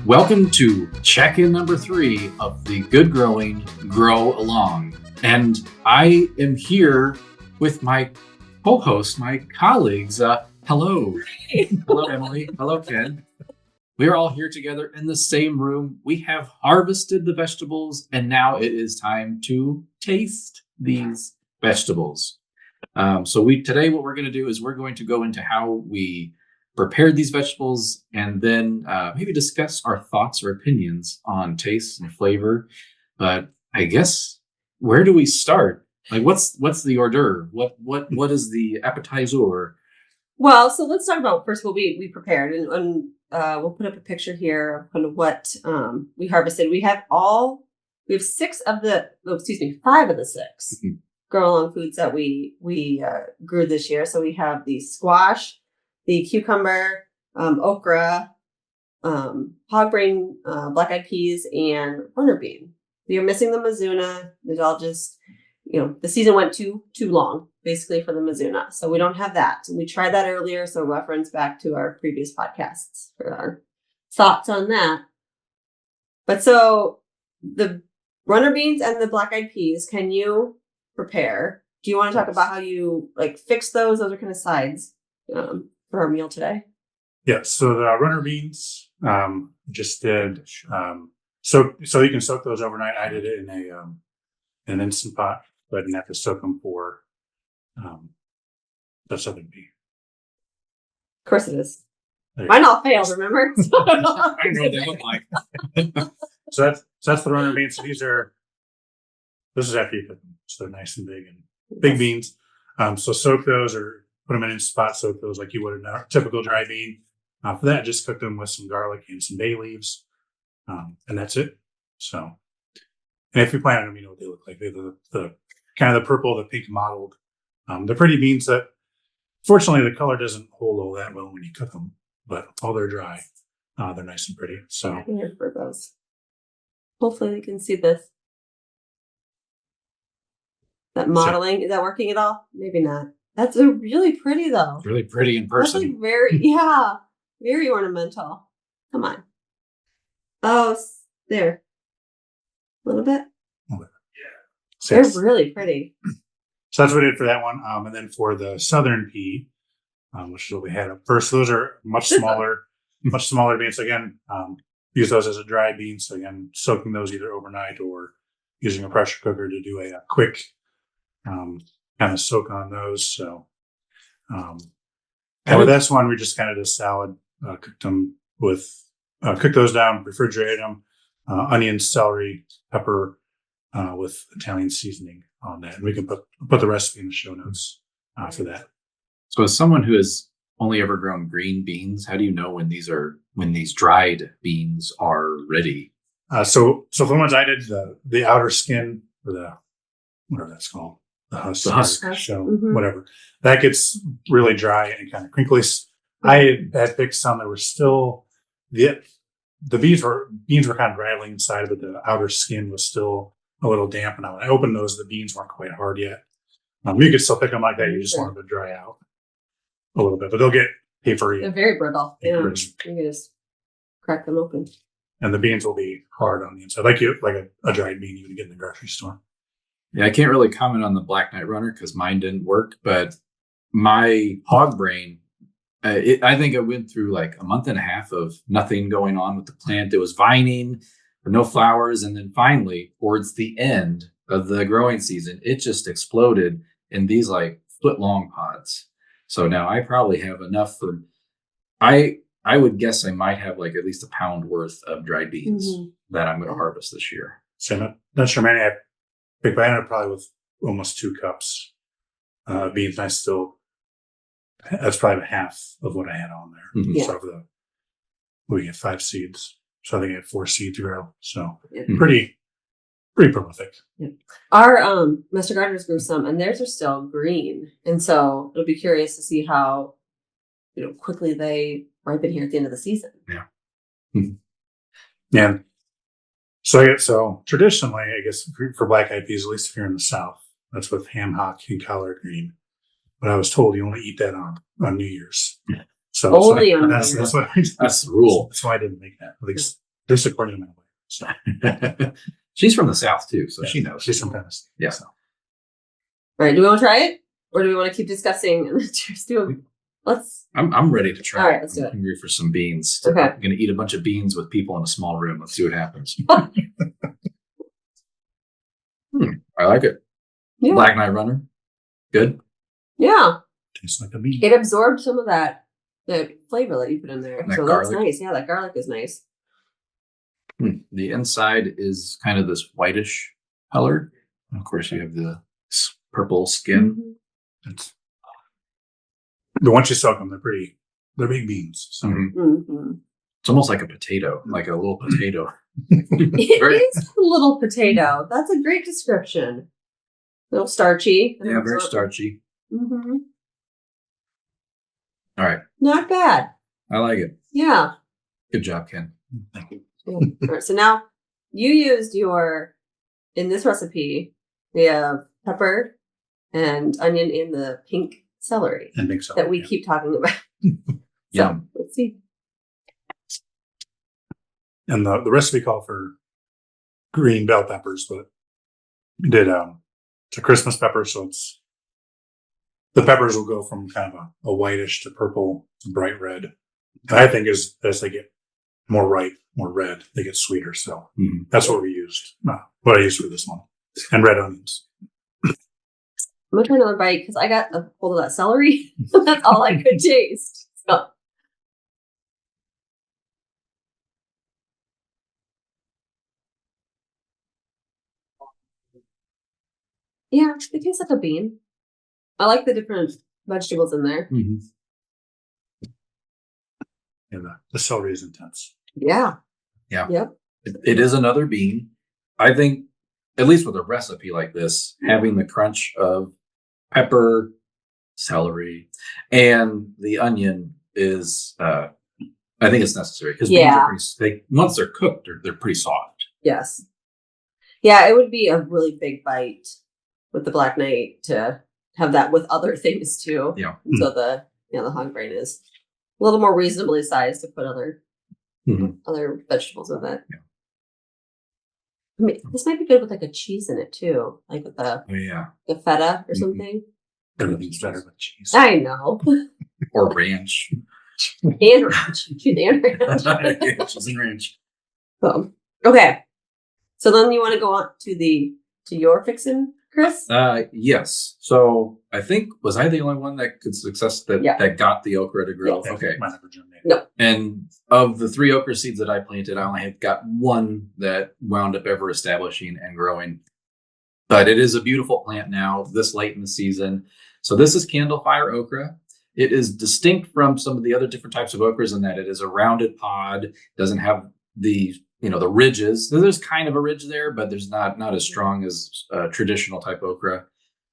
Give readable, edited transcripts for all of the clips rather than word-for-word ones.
Welcome to check-in number 3 of the Good Growing Grow Along. And I am here with my co-hosts, my colleagues. Hello. Hello, Emily. Hello, Ken. We are all here together in the same room. We have harvested the vegetables, and now it is time to taste these vegetables. Today what we're going to do is we're going to go into how we prepared these vegetables and then maybe discuss our thoughts or opinions on taste and flavor. But I guess, where do we start? Like, what's the hors d'oeuvre? What is the appetizer? Well, so let's talk about first what we prepared, and we'll put up a picture here of what we harvested. We have 5 of the 6 Mm-hmm. grow along foods that we grew this year. So we have the squash, the cucumber, okra, hog brain, black-eyed peas, and runner bean. We are missing the mizuna. There's all just, the season went too long, basically, for the mizuna. So we don't have that. We tried that earlier, so reference back to our previous podcasts for our thoughts on that. But so the runner beans and the black-eyed peas, can you prepare? Do you want to talk about how you fix those? Those are kind of sides for our meal today. Yeah, so the runner beans just did so you can soak those overnight. I did it in an instant pot, but I didn't have to soak them for the southern pea. Of course it is. Mine all failed, remember? I know what they look like. So that's the runner beans. So this is after you cook them. So they're nice and big beans. So soak those or put them in a spot, soak those like you would a typical dry bean. For that, just cook them with some garlic and some bay leaves. And that's it. So, and if you plant them, you know what they look like. They're the kind of the purple, the pink mottled. They're pretty beans that, fortunately, the color doesn't hold all that well when you cook them, but while they're dry, they're nice and pretty. So, here for those. Hopefully they can see this. That modeling, is that working at all? Maybe not. That's really pretty though. Really pretty in person. That's very ornamental. Come on. Oh, there. A little bit. yeah. So they're really pretty. So that's what we did for that one. And then for the southern pea, which is what we had up first, those are much smaller beans. Again, use those as a dry bean. So again, soaking those either overnight or using a pressure cooker to do a quick kind of soak on those. So, and with this one, we just kind of did a salad, cooked those down, refrigerated them, onions, celery, pepper, with Italian seasoning on that. And we can put the recipe in the show notes for that. So as someone who has only ever grown green beans, how do you know when these dried beans are ready? So for the ones I did, the outer skin, or whatever that's called, the husk. Whatever, that gets really dry and kind of crinkly. I had picked some that were still the beans were kind of rattling inside, but the outer skin was still a little damp. And when I opened those, the beans weren't quite hard yet. You could still pick them like that. You just want them to dry out a little bit, but they'll get papery. They're very brittle. Yeah, you can just crack them open. And the beans will be hard on the inside, like a dried bean you would get in the grocery store. Yeah, I can't really comment on the Black Knight Runner because mine didn't work, but my hog brain, I think it went through like a month and a half of nothing going on with the plant. It was vining, but no flowers. And then finally, towards the end of the growing season, it just exploded in these like foot-long pods. So now I probably have enough for, I would guess I might have like at least a pound worth of dried beans that I'm going to harvest this year. So not sure many. I ended up probably with almost 2 cups of beans. And that's probably half of what I had on there. Mm-hmm. Yeah. So we get 5 seeds. So I think I had 4 seeds to grow. So pretty prolific. Yeah. Our Master Gardeners grew some, and theirs are still green. And so it'll be curious to see how quickly they ripen here at the end of the season. Yeah. Mm-hmm. Yeah. So traditionally, I guess for black-eyed peas, at least if you're in the South, that's with ham hock and collard green. But I was told you only eat that on New Year's. Yeah. So only on that's the rule. That's why I didn't make that. At least This according to my wife. So She's from the South too, so she knows. she's from Tennessee. Yeah. So. All right. Do we want to try it, or do we want to keep discussing and just do them? Let's. I'm ready to try. All right, let's do I'm it. hungry for some beans. Okay. I'm going to eat a bunch of beans with people in a small room. Let's see what happens. I like it. Yeah. Black Knight Runner. Good. Yeah. Tastes like a bean. It absorbed some of the flavor that you put in there. That So garlic. that's nice. Yeah, that garlic is nice. The inside is kind of this whitish color. Of course, you have the purple skin. Mm-hmm. It's, but once you soak them, they're big beans. So Mm-hmm. It's almost like a potato, like a little potato. It is a little potato. That's a great description. A little starchy. Yeah, very starchy. Mm-hmm. All right. Not bad. I like it. Yeah. Good job, Ken. thank you. All right. So now you used in this recipe, we have pepper and onion and the pink celery And big celery. that we keep talking about. Yum. Let's see. And the recipe called for green bell peppers, but we did it's a Christmas pepper, so the peppers will go from kind of a whitish to purple to bright red. And I think as they get more ripe, more red, they get sweeter. So that's what we used. What I used for this one, and red onions. I'm gonna try another bite because I got a hold of that celery. That's all I could taste. So. Yeah, it tastes like a bean. I like the different vegetables in there. And the celery is intense. Yeah. Yeah. Yep. It is another bean. I think, at least with a recipe like this, having the crunch of pepper, celery, and the onion is, I think it's necessary because beans are once they're cooked, they're pretty soft. Yes. Yeah, it would be a really big bite with the Black Knight to have that with other things too. Yeah. So the hog brain is a little more reasonably sized to put other vegetables in it. Yeah. I mean, this might be good with like a cheese in it too, like with the feta or something. Everything's better with cheese. I know. Or ranch. And ranch. Cheese and ranch. Cheese and ranch. Okay. So then you want to go on to your fixin', Chris? Yes. So I think, was I the only one that could that got the okra to grow? Yes. Okay. No. And of the 3 okra seeds that I planted, I only had got one that wound up ever establishing and growing. But it is a beautiful plant now, this late in the season. So this is candlefire okra. It is distinct from some of the other different types of okras in that it is a rounded pod, doesn't have the ridges. There's kind of a ridge there, but there's not as strong as traditional type okra.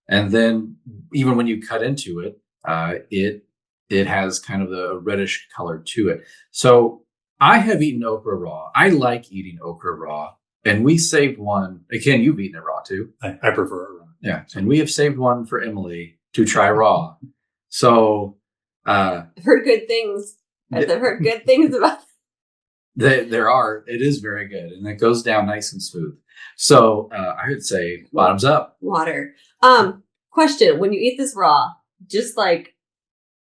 And then even when you cut into it, it has kind of a reddish color to it. So I have eaten okra raw. I like eating okra raw. And we saved one. Again, you've eaten it raw too. I prefer it raw. Yeah. And we have saved one for Emily to try raw. So I've heard good things. I've heard good things about it. It is very good, and it goes down nice and smooth. So I would say bottoms up. Water. Question: when you eat this raw, just like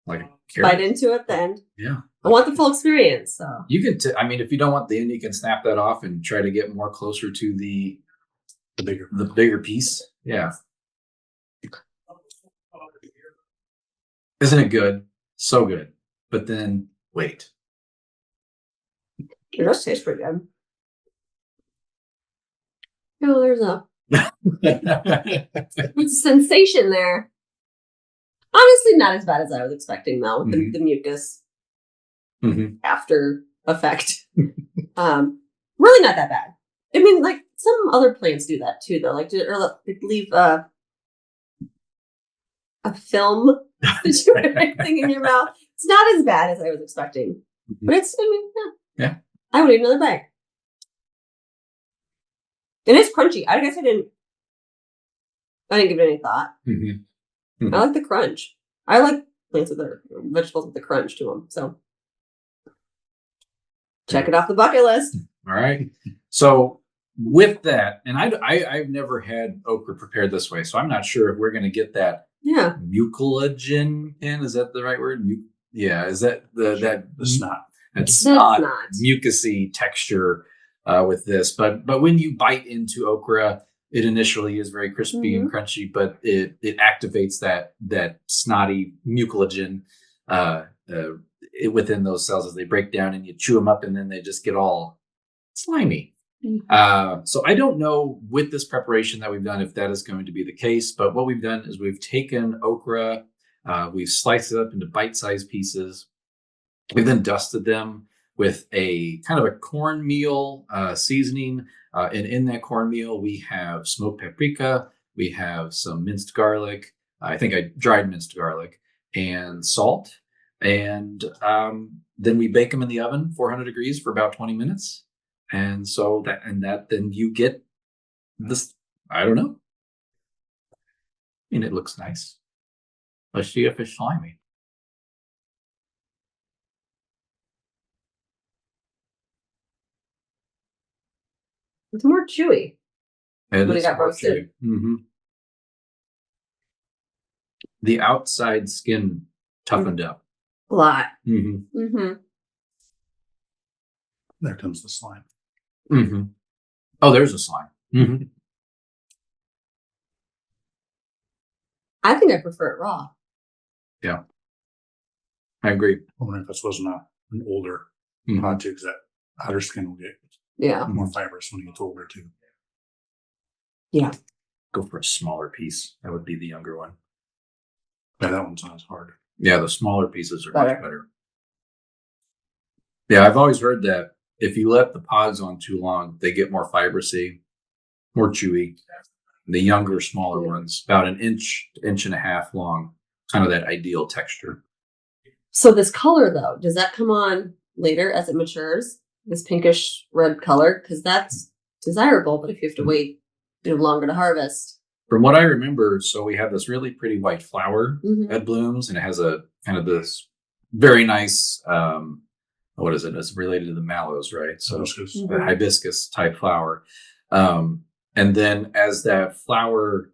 bite into it, then yeah, I want the full experience. So you can. If you don't want the end, you can snap that off and try to get more closer to the bigger piece. Yeah. Isn't it good? So good. But then wait. It does taste pretty good. No, there's a sensation there. Honestly, not as bad as I was expecting though, with the mucus after effect. Really not that bad. I mean, like some other plants do that too, though. Like, leave a film thing in your mouth. It's not as bad as I was expecting, but it's. Yeah. I would eat another bag. And it's crunchy. I guess I didn't give it any thought. I like the crunch. I like plants with their vegetables with the crunch to them. So check it off the bucket list. All right. So with that, and I've never had okra prepared this way, so I'm not sure if we're going to get that Yeah. mucilagen in. Is that the right word? Yeah. Is that The snot. That's Not. not mucusy texture with this, but when you bite into okra, it initially is very crispy and crunchy, but it activates that snotty mucilagen within those cells as they break down, and you chew them up, and then they just get all slimy. So I don't know with this preparation that we've done if that is going to be the case, but what we've done is we've taken okra, we've sliced it up into bite-sized pieces. We've then dusted them with a kind of a cornmeal seasoning. And in that cornmeal, we have smoked paprika, we have some minced garlic. I think I dried minced garlic and salt. And then we bake them in the oven, 400 degrees for about 20 minutes. And so then you get this, I don't know. I mean, it looks nice. Let's see if it's slimy. It's more chewy. And When it it's got more roasted. chewy. Mm-hmm. The outside skin toughened up. A lot. Mm-hmm. Mm-hmm. There comes the slime. Mm-hmm. Oh, there's a slime. Mm-hmm. I think I prefer it raw. Yeah, I agree. I wonder if this wasn't an older Mhm. pod too, because that outer skin will get Yeah. more fibrous when it gets older too. Go for a smaller piece. That would be the younger one. Yeah, that one's not as hard. Yeah, the smaller pieces are Better. much better. Yeah, I've always heard that if you let the pods on too long, they get more fibrous-y, more chewy. The younger, smaller ones, about an inch and a half long, kind of that ideal texture. So this color though, does that come on later as it matures? This pinkish red color? Because that's desirable, but if you have to wait longer to harvest. From what I remember, so we have this really pretty white flower Mhm. that blooms, and it has a kind of this very nice, what is it? It's related to the mallows, right? So Hibiscus. a hibiscus type flower. And then as that flower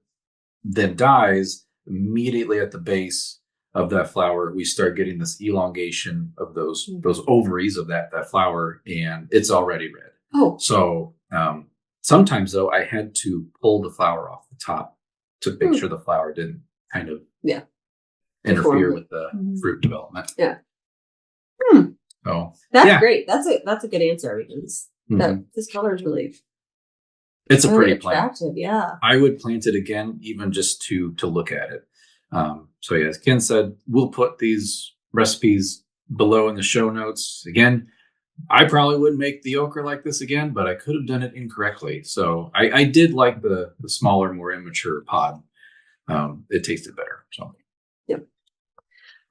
then dies, immediately at the base of that flower, we start getting this elongation of those ovaries of that flower, and it's already red. Oh. So sometimes though, I had to pull the flower off the top to make sure the flower didn't kind of interfere with the fruit development. Yeah. So that's great. That's a good answer because this color is really it's a pretty attractive. plant. Yeah. I would plant it again, even just to look at it. So yeah, as Ken said, we'll put these recipes below in the show notes. Again, I probably wouldn't make the okra like this again, but I could have done it incorrectly. So I did like the smaller, more immature pod. It tasted better. So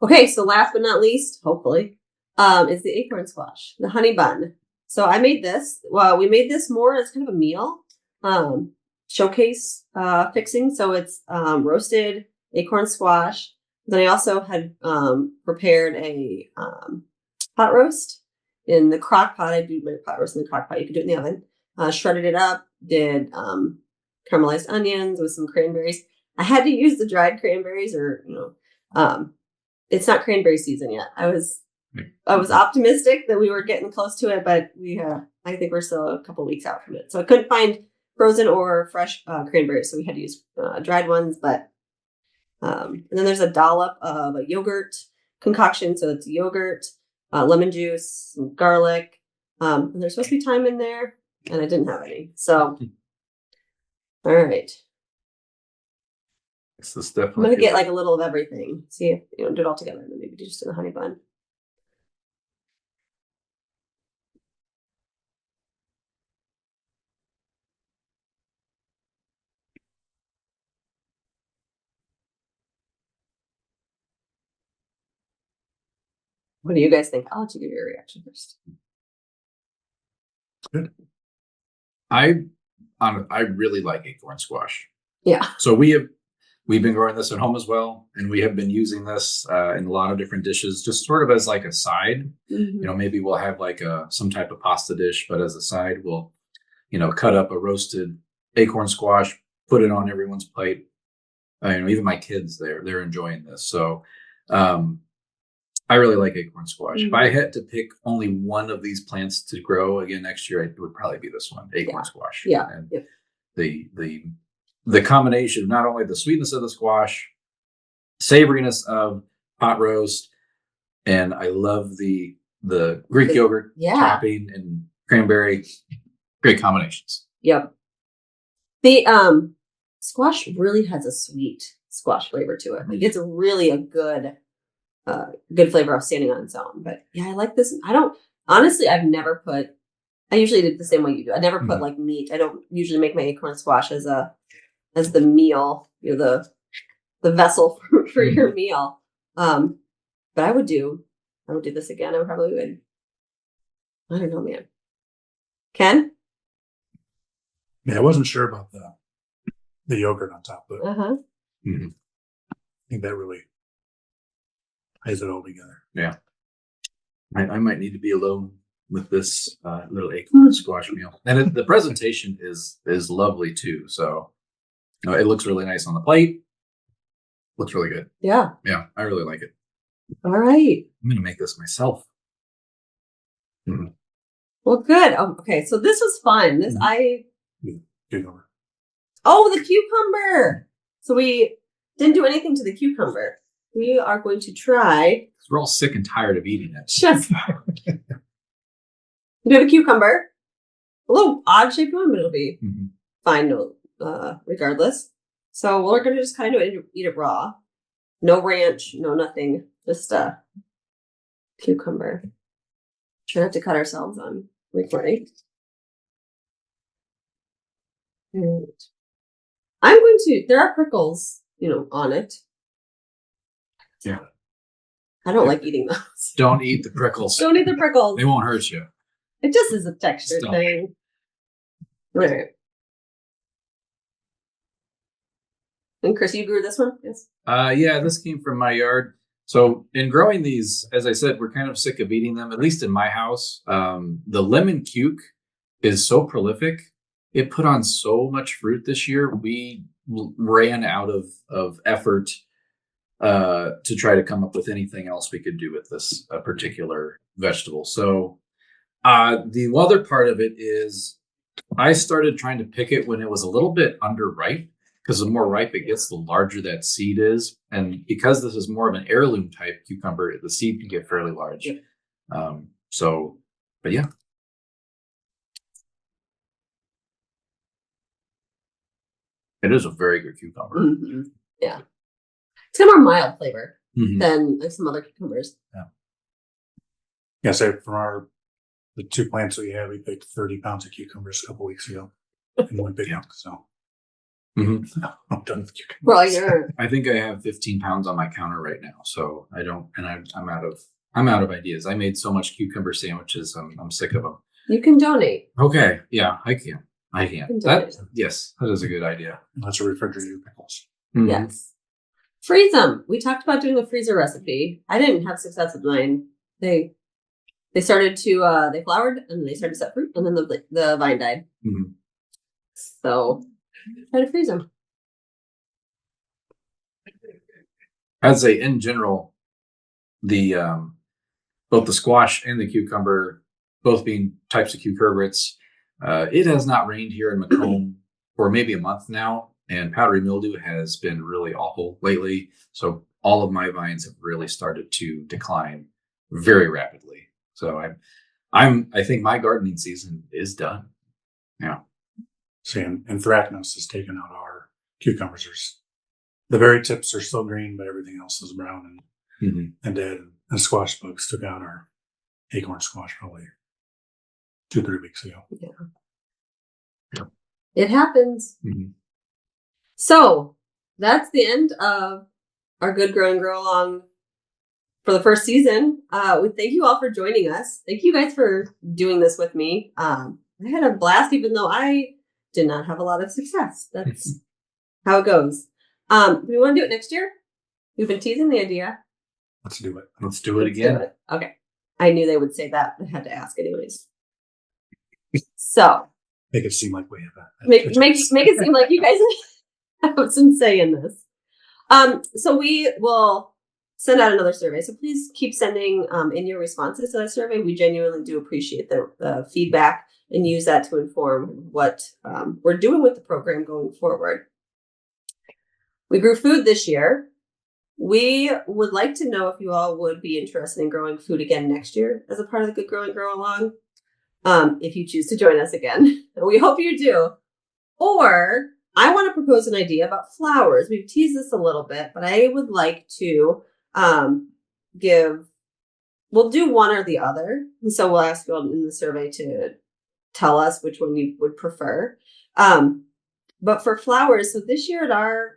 Okay, so last but not least, hopefully, is the acorn squash, the honey bun. So I made this. Well, we made this more as kind of a meal showcase fixing. So it's roasted acorn squash. Then I also had prepared a pot roast in the crock pot. I do my pot roast in the crock pot. You can do it in the oven. Shredded it up. Did caramelized onions with some cranberries. I had to use the dried cranberries, or it's not cranberry season yet. I was optimistic that we were getting close to it, but I think we're still a couple weeks out from it. So I couldn't find frozen or fresh cranberries, so we had to use dried ones. But and then there's a dollop of a yogurt concoction. So it's yogurt, lemon juice, some garlic, and there's supposed to be thyme in there, and I didn't have any. So all right. this is I'm definitely gonna get like a little of everything. See if do it all together, and then maybe do just in the honey bun. What do you guys think? I'll let you give your reaction first. Good. I really like acorn squash. Yeah. So we have we've been growing this at home as well, and we have been using this in a lot of different dishes, just sort of as like a side. Maybe we'll have like some type of pasta dish, but as a side, we'll cut up a roasted acorn squash, put it on everyone's plate. Even my kids, they're enjoying this. So I really like acorn squash. If I had to pick only one of these plants to grow again next year, it would probably be this one, acorn squash. Yeah. And the combination of not only the sweetness of the squash, savoriness of pot roast, and I love the Greek yogurt topping and cranberry. Great combinations. Yep. The squash really has a sweet squash flavor to it. Like it's really a good flavor of standing on its own. But yeah, I like this. I've never put, I usually did the same way you do. I never put like meat. I don't usually make my acorn squash as the meal, the vessel for your meal. But I would do this again. I probably would. I don't know, man. Ken? Yeah, I wasn't sure about the yogurt on top, but I think that really ties it all together. Yeah. I might need to be alone with this little acorn squash meal. And the presentation is lovely too. So it looks really nice on the plate. Looks really good. Yeah. Yeah, I really like it. All right. I'm going to make this myself. Well, good. Okay, so this was fun. Cucumber. Oh, the cucumber. So we didn't do anything to the cucumber. We are going to try. We're all sick and tired of eating it. Just do the cucumber. A little odd shaped one, but it'll be fine regardless. So we're going to just kind of eat it raw. No ranch, no nothing. Just cucumber. Try not to cut ourselves on recording. And there are prickles, on it. Yeah. I don't like eating those. Don't eat the prickles. Don't eat the prickles. They won't hurt you. It just is a texture thing. Right. And Chris, you grew this one? Yes. Yeah, this came from my yard. So in growing these, as I said, we're kind of sick of eating them, at least in my house. The lemon cuke is so prolific. It put on so much fruit this year. We ran out of effort to try to come up with anything else we could do with this particular vegetable. So the other part of it is I started trying to pick it when it was a little bit underripe, because the more ripe it gets, the larger that seed is. And because this is more of an heirloom type cucumber, the seed can get fairly large. But yeah. It is a very good cucumber. Yeah. It's got more mild flavor than some other cucumbers. Yeah. Yeah, so from the 2 plants we had, we picked 30 pounds of cucumbers a couple weeks ago in one big chunk. So I'm done with cucumbers. Well, I think I have 15 pounds on my counter right now. So I'm out of ideas. I made so much cucumber sandwiches. I'm sick of them. You can donate. Okay. Yeah, I can. Yes, that is a good idea. Let's refrigerate pickles. Yes. Freeze them. We talked about doing a freezer recipe. I didn't have success with mine. They started to they flowered and then they started to set fruit and then the vine died. So try to freeze them. I'd say in general, the both the squash and the cucumber, both being types of cucurbits, it has not rained here in Macomb for maybe a month now, and powdery mildew has been really awful lately. So all of my vines have really started to decline very rapidly. So I think my gardening season is done. Yeah. See, and anthracnose has taken out our cucumbers. The very tips are still green, but everything else is brown and dead. And squash bugs took out our acorn squash probably 2-3 weeks ago. Yeah. It happens. So that's the end of our Good Grow and Grow Along for the first season. We thank you all for joining us. Thank you guys for doing this with me. I had a blast, even though I did not have a lot of success. That's how it goes. Do we want to do it next year? We've been teasing the idea. Let's do it. Let's do it Let's again. do it. Okay. I knew they would say that. I had to ask anyways. So Make it seem like we have that. make it seem like you guys have some say in this. So we will send out another survey. So please keep sending in your responses to that survey. We genuinely do appreciate the feedback and use that to inform what we're doing with the program going forward. We grew food this year. We would like to know if you all would be interested in growing food again next year as a part of the Good Grow and Grow Along. If you choose to join us again, we hope you do. Or I want to propose an idea about flowers. We've teased this a little bit, but I would like to we'll do one or the other. And so we'll ask you all in the survey to tell us which one you would prefer. But for flowers, so this year at our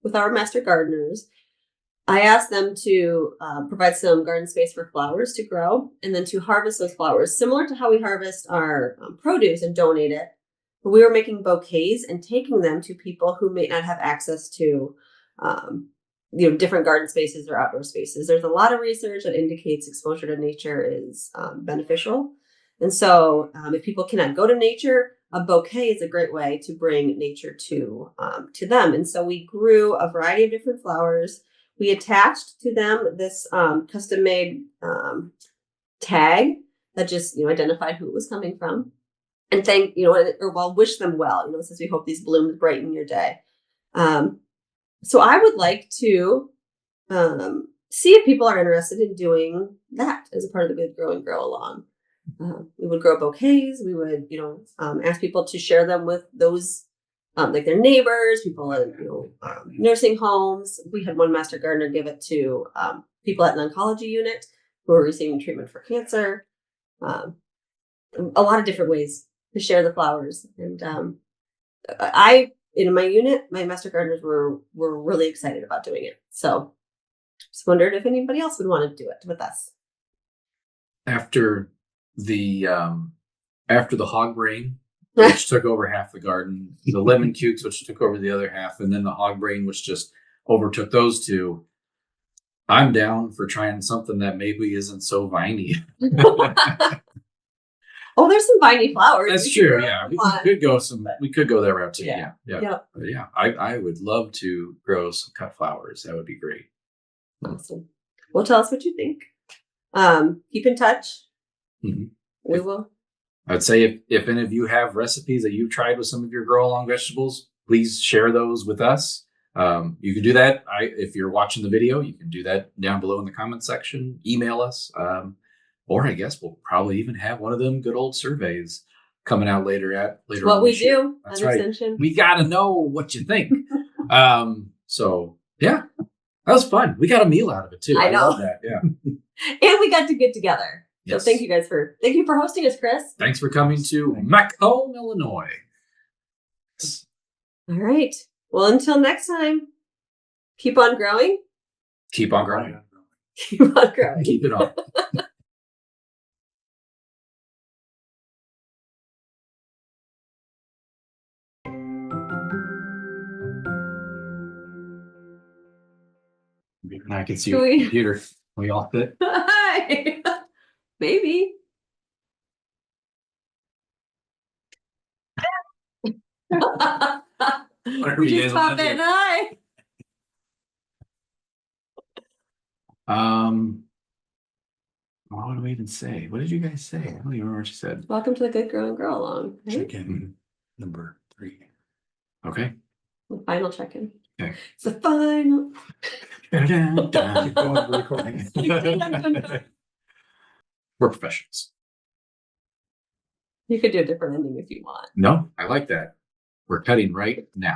with our master gardeners, I asked them to provide some garden space for flowers to grow and then to harvest those flowers, similar to how we harvest our produce and donate it. We were making bouquets and taking them to people who may not have access to, different garden spaces or outdoor spaces. There's a lot of research that indicates exposure to nature is beneficial. And so if people cannot go to nature, a bouquet is a great way to bring nature to them. And so we grew a variety of different flowers. We attached to them this custom-made tag that just identified who it was coming from, and wish them well. It says we hope these blooms brighten your day. So I would like to see if people are interested in doing that as a part of the Good Grow and Grow Along. We would grow bouquets. We would ask people to share them with those. Like their neighbors, people in nursing homes. We had one master gardener give it to people at an oncology unit who were receiving treatment for cancer. A lot of different ways to share the flowers. And in my unit, my master gardeners were really excited about doing it. So just wondered if anybody else would want to do it with us. After the hog brain, which took over half the garden, the lemon cukes, which took over the other half, and then the hog brain, which just overtook those two. I'm down for trying something that maybe isn't so viney. Oh, there's some viney flowers. That's true. Yeah, we could go that route too. Yeah. I would love to grow some cut flowers. That would be great. Awesome. Well, tell us what you think. Keep in touch. Mm-hmm. We will. I'd say if any of you have recipes that you've tried with some of your grow along vegetables, please share those with us. You can do that. If you're watching the video, you can do that down below in the comment section. Email us, or I guess we'll probably even have one of them good old surveys coming out later. What we do. That's right. Extension. We got to know what you think. So yeah, that was fun. We got a meal out of it too. I know. love that. Yeah, and we got to get together. Yes. So thank you for hosting us, Chris. Thanks for coming to Macomb, Illinois. All right. Well, until next time, keep on growing. Keep on growing. Keep on growing. Keep it on. And I can see your computer. We all fit. Hi. Maybe. We just pop in. Hi. What do we even say? What did you guys say? I don't even remember what you said. Welcome to the Good Grow and Grow Along. Right? Check-in number 3. Okay. The final check-in. Okay. It's the final. We're professionals. You could do a different ending if you want. No, I like that. We're cutting right now.